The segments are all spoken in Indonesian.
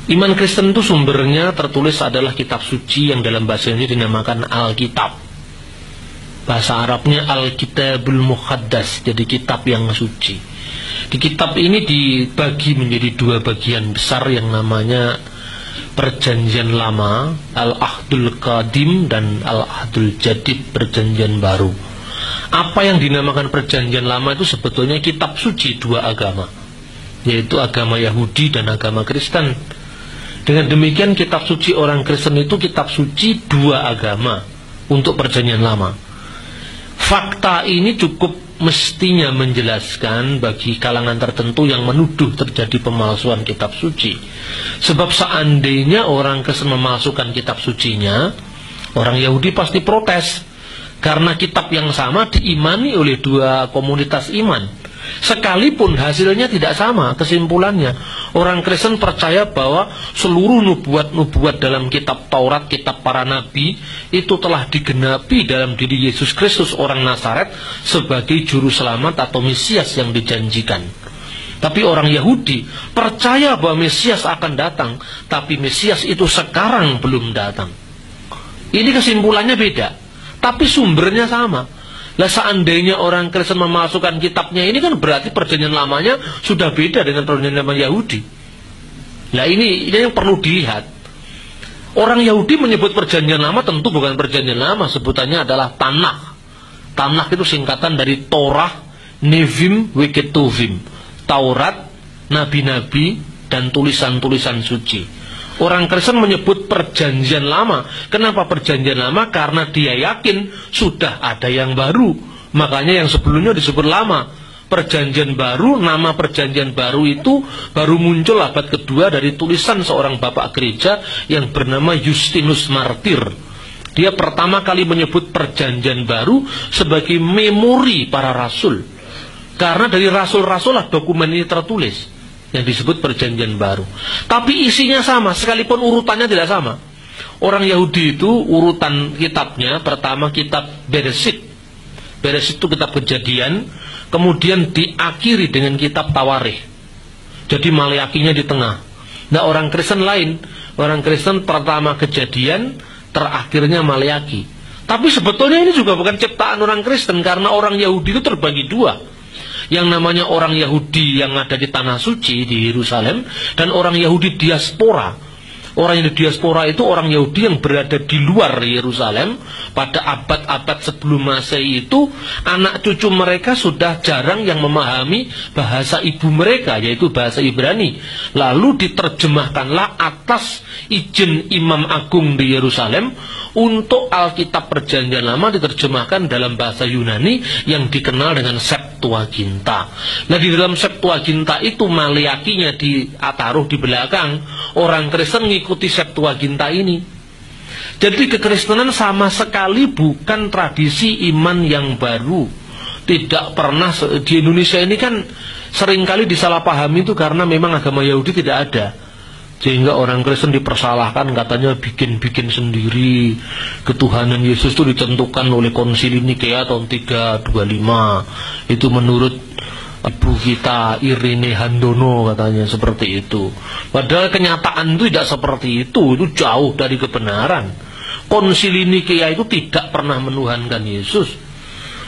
Iman Kristen itu sumbernya tertulis adalah kitab suci yang dalam bahasa Indonesia dinamakan Alkitab. Bahasa Arabnya Al-Kitabul Muqaddas, jadi kitab yang suci. Di kitab ini dibagi menjadi dua bagian besar yang namanya Perjanjian Lama, Al-Ahdul Qadim, dan Al-Ahdul Jadid, Perjanjian Baru. Apa yang dinamakan Perjanjian Lama itu sebetulnya kitab suci dua agama, yaitu agama Yahudi dan agama Kristen. Dengan demikian kitab suci orang Kristen itu kitab suci dua agama untuk Perjanjian Lama. Fakta ini cukup mestinya menjelaskan bagi kalangan tertentu yang menuduh terjadi pemalsuan kitab suci. Sebab seandainya orang Kristen memalsukan kitab sucinya, orang Yahudi pasti protes, karena kitab yang sama diimani oleh dua komunitas iman. Sekalipun hasilnya tidak sama kesimpulannya. Orang Kristen percaya bahwa seluruh nubuat-nubuat dalam kitab Taurat, kitab para nabi, itu telah digenapi dalam diri Yesus Kristus orang Nazaret sebagai juru selamat atau Mesias yang dijanjikan. Tapi orang Yahudi percaya bahwa Mesias akan datang, tapi Mesias itu sekarang belum datang. Ini kesimpulannya beda, tapi sumbernya sama. Lah seandainya orang Kristen memasukkan kitabnya ini kan berarti perjanjian lamanya sudah beda dengan perjanjian lama Yahudi. Nah ini yang perlu dilihat. Orang Yahudi menyebut perjanjian lama tentu bukan perjanjian lama, sebutannya adalah Tanakh. Tanakh itu singkatan dari Torah, Nevim, Weketuvim. Taurat, nabi-nabi, dan tulisan-tulisan suci. Orang Kristen menyebut perjanjian lama. Kenapa perjanjian lama? Karena dia yakin sudah ada yang baru. Makanya yang sebelumnya disebut lama. Perjanjian baru, nama perjanjian baru itu baru muncul abad kedua dari tulisan seorang bapak gereja yang bernama Justinus Martir. Dia pertama kali menyebut perjanjian baru sebagai memori para rasul. Karena dari rasul-rasul lah dokumen ini tertulis, yang disebut perjanjian baru. Tapi isinya sama, sekalipun urutannya tidak sama. Orang Yahudi itu urutan kitabnya, pertama kitab Beresit. Beresit itu kitab Kejadian, kemudian diakhiri dengan kitab Tawarikh. Jadi Maleakinya di tengah. Nah orang Kristen lain, orang Kristen pertama Kejadian, terakhirnya Maleaki. Tapi sebetulnya ini juga bukan ciptaan orang Kristen, karena orang Yahudi itu terbagi dua. Yang namanya orang Yahudi yang ada di Tanah Suci di Yerusalem, dan orang Yahudi diaspora. Orang yang di diaspora itu orang Yahudi yang berada di luar Yerusalem. Pada abad-abad sebelum Masehi itu, anak cucu mereka sudah jarang yang memahami bahasa ibu mereka, yaitu bahasa Ibrani. Lalu diterjemahkanlah atas izin Imam Agung di Yerusalem, untuk Alkitab Perjanjian Lama diterjemahkan dalam bahasa Yunani yang dikenal dengan Septuaginta. Nah di dalam Septuaginta itu Maleakinya ditaruh di belakang. Orang Kristen mengikuti Septuaginta ini. Jadi kekristenan sama sekali bukan tradisi iman yang baru. Tidak pernah, di Indonesia ini kan seringkali disalahpahami itu karena memang agama Yahudi tidak ada. Sehingga orang Kristen dipersalahkan, katanya bikin-bikin sendiri. Ketuhanan Yesus itu ditentukan oleh Konsili Nikea tahun 325. Itu menurut ibu kita Irene Handono, katanya seperti itu. Padahal kenyataan itu tidak seperti itu jauh dari kebenaran. Konsili Nikea itu tidak pernah menuhankan Yesus.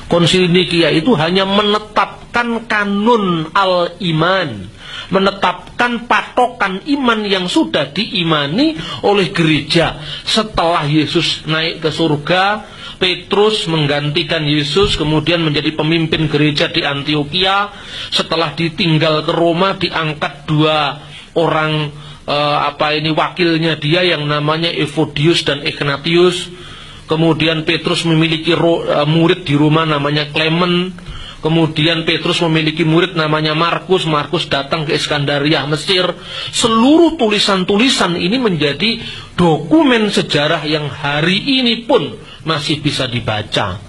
Konsili Nikea itu hanya menetapkan kanun al-iman, menetapkan patokan iman yang sudah diimani oleh gereja. Setelah Yesus naik ke surga, Petrus menggantikan Yesus, kemudian menjadi pemimpin gereja di Antioquia. Setelah ditinggal ke Roma, diangkat dua orang wakilnya dia yang namanya Evodius dan Ignatius. Kemudian Petrus memiliki murid di Roma namanya Clement. Kemudian Petrus memiliki murid namanya Markus. Markus datang ke Iskandaria, Mesir. Seluruh tulisan-tulisan ini menjadi dokumen sejarah yang hari ini pun masih bisa dibaca.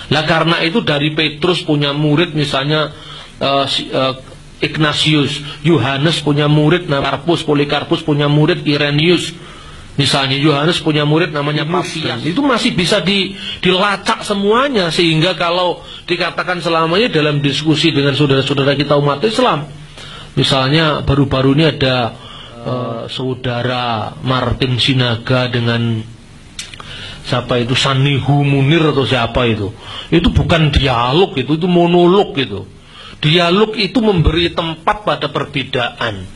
Lah karena itu dari Petrus punya murid misalnya Ignatius, Yohanes punya murid namanya Karpus, Polikarpus punya murid Irenaeus. Misalnya Yohanes punya murid namanya Papias. Itu masih bisa dilacak semuanya, sehingga kalau dikatakan selamanya dalam diskusi dengan saudara-saudara kita umat Islam, misalnya baru-baru ini ada saudara Martin Sinaga dengan siapa itu, Sanihu Munir atau siapa itu bukan dialog, itu monolog. Itu dialog itu memberi tempat pada perbedaan,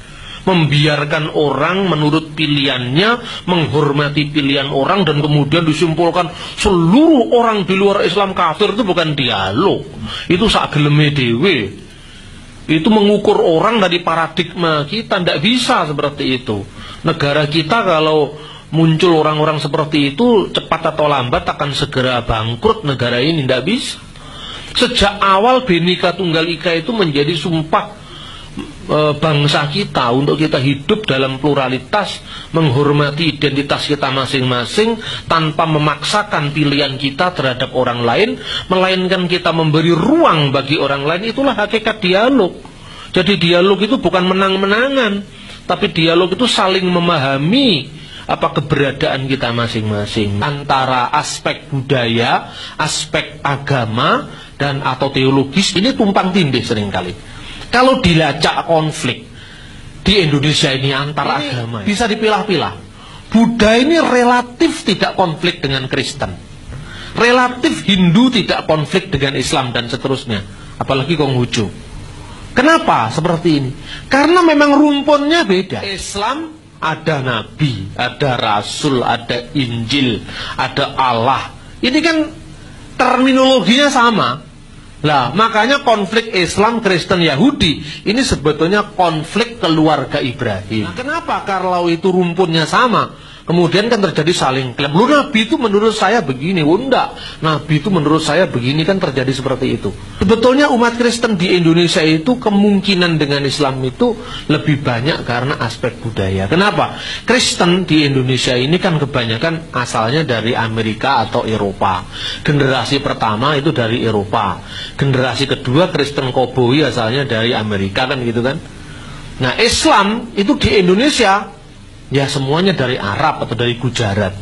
membiarkan orang menurut pilihannya, menghormati pilihan orang, dan kemudian disimpulkan seluruh orang di luar Islam kafir. Itu bukan dialog, itu sageleme dewe. Itu mengukur orang dari paradigma kita. Tidak bisa seperti itu. Negara kita kalau muncul orang-orang seperti itu, cepat atau lambat akan segera bangkrut negara ini. Tidak bisa. Sejak awal Bhinneka Tunggal Ika itu menjadi sumpah bangsa kita untuk kita hidup dalam pluralitas, menghormati identitas kita masing-masing tanpa memaksakan pilihan kita terhadap orang lain, melainkan kita memberi ruang bagi orang lain. Itulah hakikat dialog. Jadi dialog itu bukan menang-menangan, tapi dialog itu saling memahami apa keberadaan kita masing-masing. Antara aspek budaya, aspek agama, dan atau teologis ini tumpang tindih seringkali. Kalau dilacak konflik di Indonesia ini antar agama, bisa dipilah-pilah. Buddha ini relatif tidak konflik dengan Kristen, relatif Hindu tidak konflik dengan Islam, dan seterusnya. Apalagi Konghucu. Kenapa seperti ini? Karena memang rumpunnya beda. Islam ada Nabi, ada Rasul, ada Injil, ada Allah. Ini kan terminologinya sama. Lah, makanya konflik Islam, Kristen, Yahudi ini sebetulnya konflik keluarga Ibrahim. Nah, kenapa? Kalau itu rumpunnya sama, kemudian kan terjadi saling klaim. Lu Nabi itu menurut saya begini, enggak. Nabi itu menurut saya begini, kan terjadi seperti itu. Sebetulnya umat Kristen di Indonesia itu kemungkinan dengan Islam itu lebih banyak karena aspek budaya. Kenapa? Kristen di Indonesia ini kan kebanyakan asalnya dari Amerika atau Eropa. Generasi pertama itu dari Eropa. Generasi kedua Kristen Koboi asalnya dari Amerika, kan gitu kan. Nah, Islam itu di Indonesia ya semuanya dari Arab atau dari Gujarat.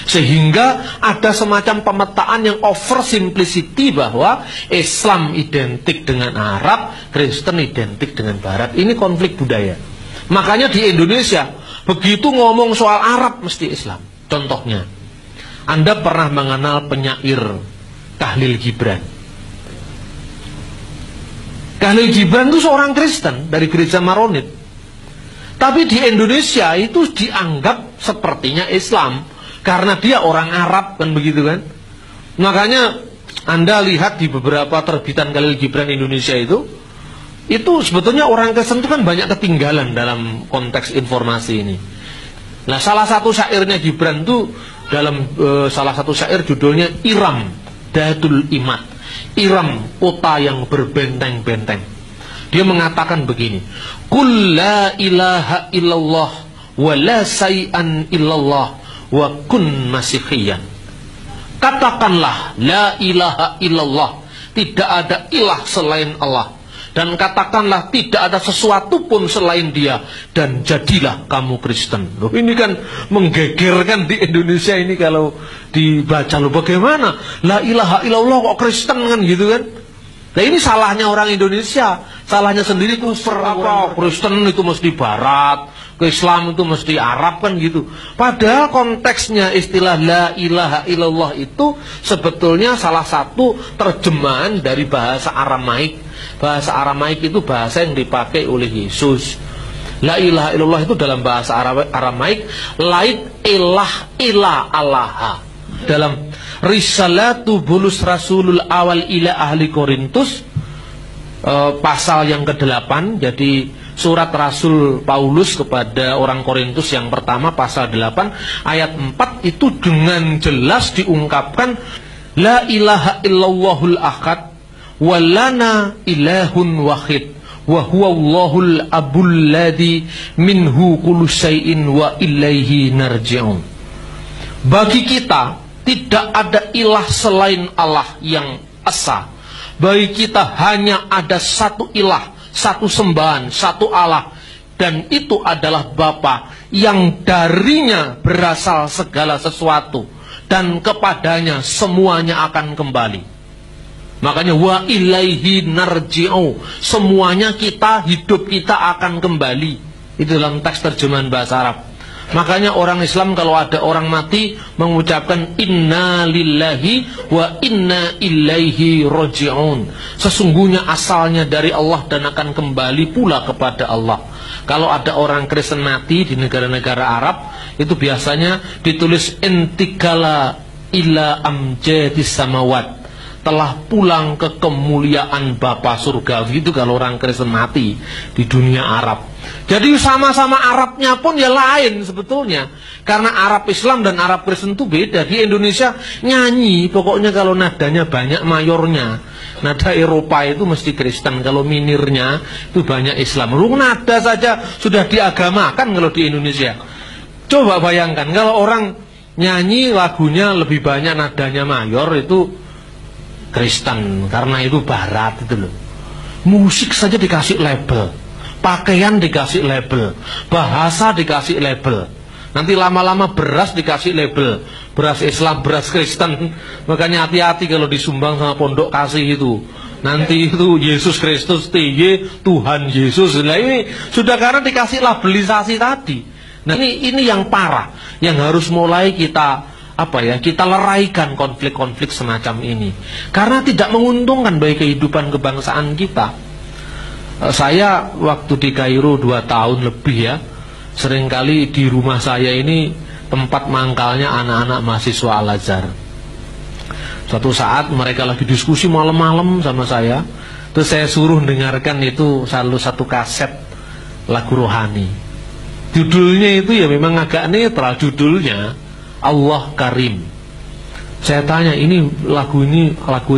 Sehingga ada semacam pemetaan yang over simplicity bahwa Islam identik dengan Arab, Kristen identik dengan Barat. Ini konflik budaya. Makanya di Indonesia begitu ngomong soal Arab mesti Islam. Contohnya, Anda pernah mengenal penyair Khalil Gibran. Khalil Gibran itu seorang Kristen dari gereja Maronit. Tapi di Indonesia itu dianggap sepertinya Islam karena dia orang Arab, kan begitu kan. Makanya Anda lihat di beberapa terbitan Khalil Gibran Indonesia itu sebetulnya orang Kristen itu kan banyak ketinggalan dalam konteks informasi ini. Nah, salah satu syairnya Gibran itu dalam salah satu syair judulnya Iram Datul Imad. Iram, kota yang berbenteng-benteng. Dia mengatakan begini, Qul la ilaha illallah wa la say'an illallah wa kun masihiyan. Katakanlah la ilaha illallah, tidak ada ilah selain Allah, dan katakanlah tidak ada sesuatu pun selain dia, dan jadilah kamu Kristen. Loh, ini kan menggegerkan di Indonesia ini kalau dibaca. Loh, bagaimana la ilaha illallah kok Kristen, kan gitu kan. Nah, ini salahnya orang Indonesia, salahnya sendiri. Kufur apa, Kristen itu mesti Barat, ke Islam itu mesti Arab, kan gitu. Padahal konteksnya istilah la ilaha illallah itu sebetulnya salah satu terjemahan dari bahasa Aramaik. Bahasa Aramaik itu bahasa yang dipakai oleh Yesus. La ilaha illallah itu dalam bahasa Aramaik laik ilah ila allaha. Dalam Risalatu Bulus Rasulul Awal ila ahli Korintus, pasal yang ke-8, jadi surat Rasul Paulus kepada orang Korintus yang pertama pasal 8 ayat 4 itu dengan jelas diungkapkan la ilaha illallahul ahad walana ilahun wahid wa huwallahul abul ladzi minhu kullu syai'in wa ilaihi narji'un. Bagi kita tidak ada ilah selain Allah yang esa. Bagi kita hanya ada satu ilah, satu sembahan, satu Allah, dan itu adalah Bapa yang darinya berasal segala sesuatu dan kepadanya semuanya akan kembali. Makanya wa ilaihi narji'u, semuanya kita, hidup kita akan kembali. Itu dalam teks terjemahan bahasa Arab. Makanya orang Islam kalau ada orang mati mengucapkan inna lillahi wa inna ilaihi roji'un. Sesungguhnya asalnya dari Allah dan akan kembali pula kepada Allah. Kalau ada orang Kristen mati di negara-negara Arab, itu biasanya ditulis intikala ila amjadis samawat, telah pulang ke kemuliaan Bapa surga. Gitu kalau orang Kristen mati di dunia Arab. Jadi sama-sama Arabnya pun ya lain sebetulnya. Karena Arab Islam dan Arab Kristen itu beda. Di Indonesia nyanyi, pokoknya kalau nadanya banyak mayornya. Nada Eropa itu mesti Kristen, kalau minirnya itu banyak Islam. Lu nada saja sudah diagamakan kalau di Indonesia. Coba bayangkan kalau orang nyanyi lagunya lebih banyak nadanya mayor, itu Kristen, karena itu Barat itu loh. Musik saja dikasih label, pakaian dikasih label, bahasa dikasih label. Nanti lama-lama beras dikasih label, beras Islam, beras Kristen. Makanya hati-hati kalau disumbang sama pondok kasih itu. Nanti itu Yesus Kristus TY, Tuhan Yesus. Nah ini sudah karena dikasih labelisasi tadi. Nah ini yang parah, yang harus mulai kita kita leraikan konflik-konflik semacam ini, karena tidak menguntungkan bagi kehidupan kebangsaan kita. Saya waktu di Kairo 2 tahun lebih ya, seringkali di rumah saya ini tempat mangkalnya anak-anak mahasiswa Al-Azhar. Suatu saat mereka lagi diskusi malam-malam sama saya, terus saya suruh dengarkan itu satu kaset lagu rohani. Judulnya itu ya memang agak netral, judulnya Allah Karim. Saya tanya, ini lagu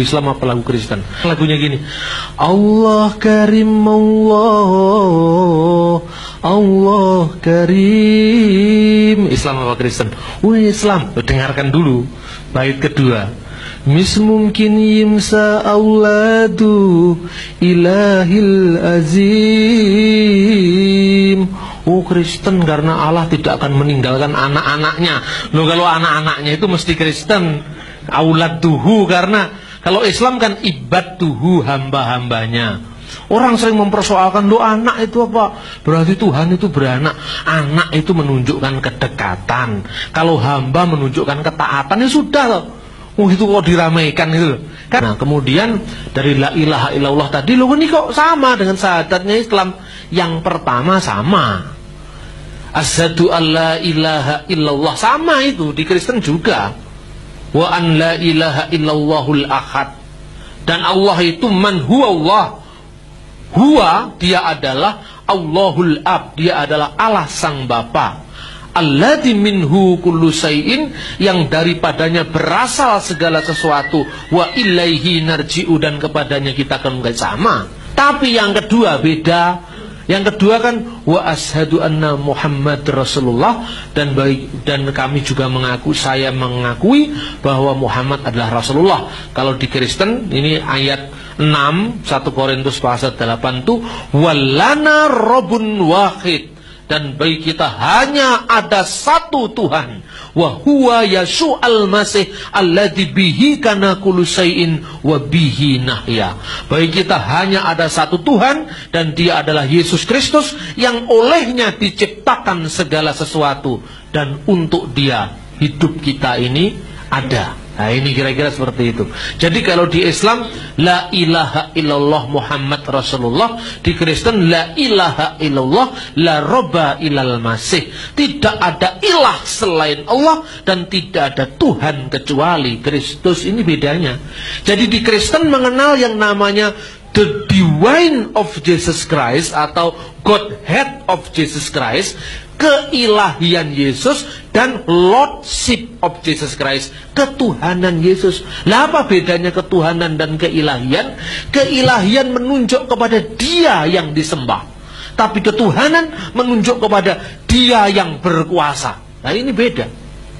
Islam apa lagu Kristen? Lagunya gini, Allah Karim, Allah Karim. Islam apa Kristen? Islam. Dengarkan dulu bait kedua. Mis mungkin yimsa auladu ilahil azim. Kristen, karena Allah tidak akan meninggalkan anak-anaknya. Loh, kalau anak-anaknya itu mesti Kristen. Auladuhu, karena kalau Islam kan ibadduhu, hamba-hambanya. Orang sering mempersoalkan, loh anak itu apa? Berarti Tuhan itu beranak. Anak itu menunjukkan kedekatan. Kalau hamba menunjukkan ketaatan, ya sudah loh. Itu kok diramaikan itu. Karena kemudian dari la ilaha illallah tadi, loh ini kok sama dengan syahadatnya Islam. Yang pertama sama, asyhadu alla ilaha illallah, sama itu di Kristen juga. Wa an la ilaha illallahul ahad. Dan Allah itu man huwa Allah. Huwa, dia adalah Allahul ab, dia adalah Allah sang Bapa. Alladzi minhu kullu syai'in, yang daripadanya berasal segala sesuatu. Wa ilaihi narji'u, dan kepadanya kita akan kembali. Sama. Tapi yang kedua beda. Yang kedua kan wa asyhadu anna Muhammad Rasulullah, dan kami juga saya mengakui bahwa Muhammad adalah Rasulullah. Kalau di Kristen ini ayat 6 1 Korintus pasal 8 itu walana robun wahid, dan bagi kita hanya ada satu Tuhan, wa huwa Yashu al-Masih alladzi bihi kana kullu syai'in wa bihi nahya. Bagi kita hanya ada satu Tuhan, dan dia adalah Yesus Kristus yang olehnya diciptakan segala sesuatu, dan untuk dia hidup kita ini ada. Nah ini kira-kira seperti itu. Jadi kalau di Islam la ilaha illallah Muhammad Rasulullah, di Kristen la ilaha illallah la robba ilal masih. Tidak ada ilah selain Allah, dan tidak ada Tuhan kecuali Kristus. Ini bedanya. Jadi di Kristen mengenal yang namanya the divine of Jesus Christ atau Godhead of Jesus Christ, keilahian Yesus, dan Lordship of Jesus Christ, ketuhanan Yesus. Lah apa bedanya ketuhanan dan keilahian? Keilahian menunjuk kepada dia yang disembah, tapi ketuhanan menunjuk kepada dia yang berkuasa. Nah ini beda.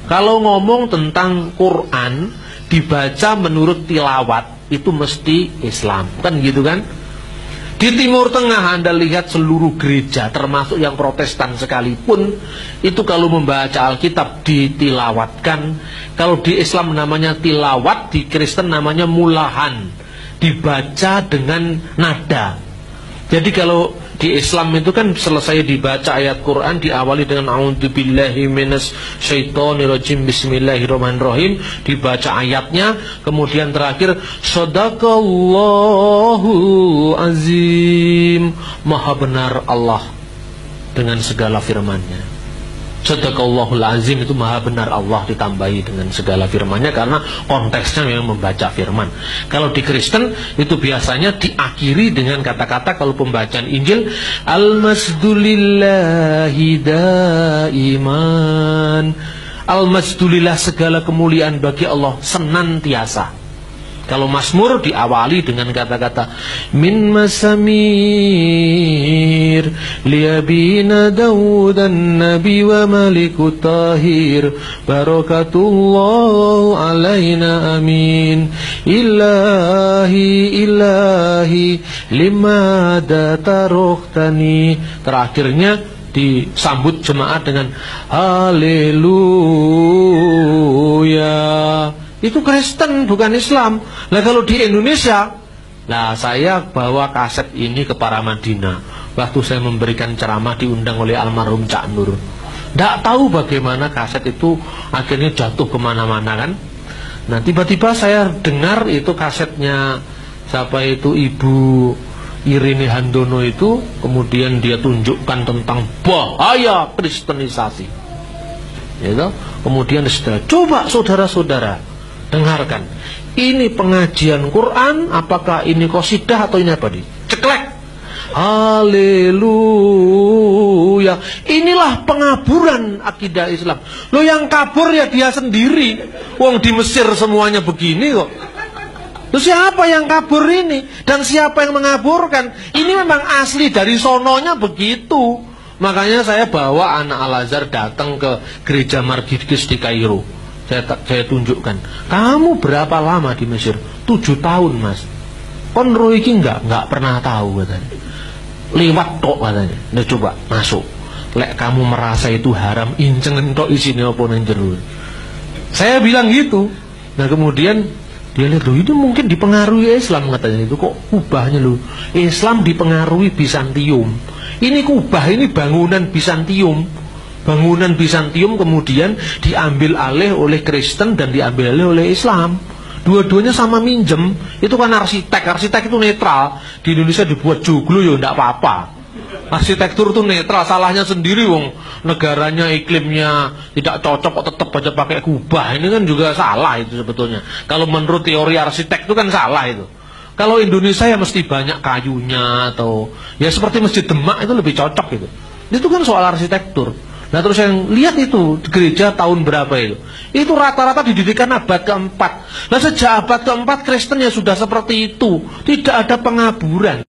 Kalau ngomong tentang Quran dibaca menurut tilawat, itu mesti Islam, kan gitu kan? Di Timur Tengah Anda lihat seluruh gereja, termasuk yang Protestan sekalipun, itu kalau membaca Alkitab ditilawatkan. Kalau di Islam namanya tilawat, di Kristen namanya mulahan, dibaca dengan nada. Jadi kalau Di Islam itu kan selesai dibaca ayat Quran diawali dengan a'udzubillahi minasyaitonirrajim bismillahirrahmanirrahim, dibaca ayatnya, kemudian terakhir shadaqallahul azim, maha benar Allah dengan segala firman-Nya. Shadaqallahul azim itu maha benar Allah ditambahi dengan segala firman-Nya, karena konteksnya memang membaca firman. Kalau di Kristen itu biasanya diakhiri dengan kata-kata, kalau pembacaan Injil, al-masdulillahi daiman, al-masdulillah segala kemuliaan bagi Allah senantiasa. Kalau Mazmur diawali dengan kata-kata min masamir liabina Dawudan nabi wa maliku tahir barakatullah alaina amin ilahi limada taruhtani. Terakhirnya disambut jemaat dengan haleluya. Itu Kristen bukan Islam. Nah kalau di Indonesia, nah saya bawa kaset ini ke Paramadina. Waktu saya memberikan ceramah diundang oleh almarhum Cak Nur. Tidak tahu bagaimana kaset itu akhirnya jatuh kemana-mana kan. Nah tiba-tiba saya dengar itu kasetnya siapa itu, Ibu Irini Handono itu. Kemudian dia tunjukkan tentang bahaya kristenisasi gitu. Kemudian coba saudara-saudara dengarkan, ini pengajian Quran, apakah ini qasidah atau ini apa nih? Ceklek. Haleluya. Inilah pengaburan akidah Islam. Lo yang kabur ya dia sendiri. Wong di Mesir semuanya begini kok. Lo siapa yang kabur ini? Dan siapa yang mengaburkan? Ini memang asli dari sononya begitu. Makanya saya bawa anak Al-Azhar datang ke gereja Margikis di Kairo. Saya tunjukkan, kamu berapa lama di Mesir? 7 tahun mas. Kon iki nggak pernah tahu katanya. Liwat tok katanya. Nah coba masuk. Lek kamu merasa itu haram, inceng tok isine apa nang jero. Saya bilang gitu. Nah kemudian dia lihat, loh ini mungkin dipengaruhi Islam katanya. Itu kok kubahnya loh, Islam dipengaruhi Bizantium. Ini kubah, ini bangunan Bizantium. Bangunan Bizantium kemudian diambil alih oleh Kristen dan diambil alih oleh Islam. Dua-duanya sama minjem. Itu kan arsitek itu netral. Di Indonesia dibuat joglo ya enggak apa-apa. Arsitektur itu netral, salahnya sendiri wong negaranya iklimnya tidak cocok kok tetap aja pakai kubah. Ini kan juga salah itu sebetulnya. Kalau menurut teori arsitek itu kan salah itu. Kalau Indonesia ya mesti banyak kayunya, atau ya seperti Masjid Demak itu lebih cocok gitu. Itu kan soal arsitektur. Nah terus yang lihat itu gereja tahun berapa itu? Itu rata-rata didirikan abad ke-4. Nah sejak abad ke-4 Kristen ya sudah seperti itu. Tidak ada pengaburan.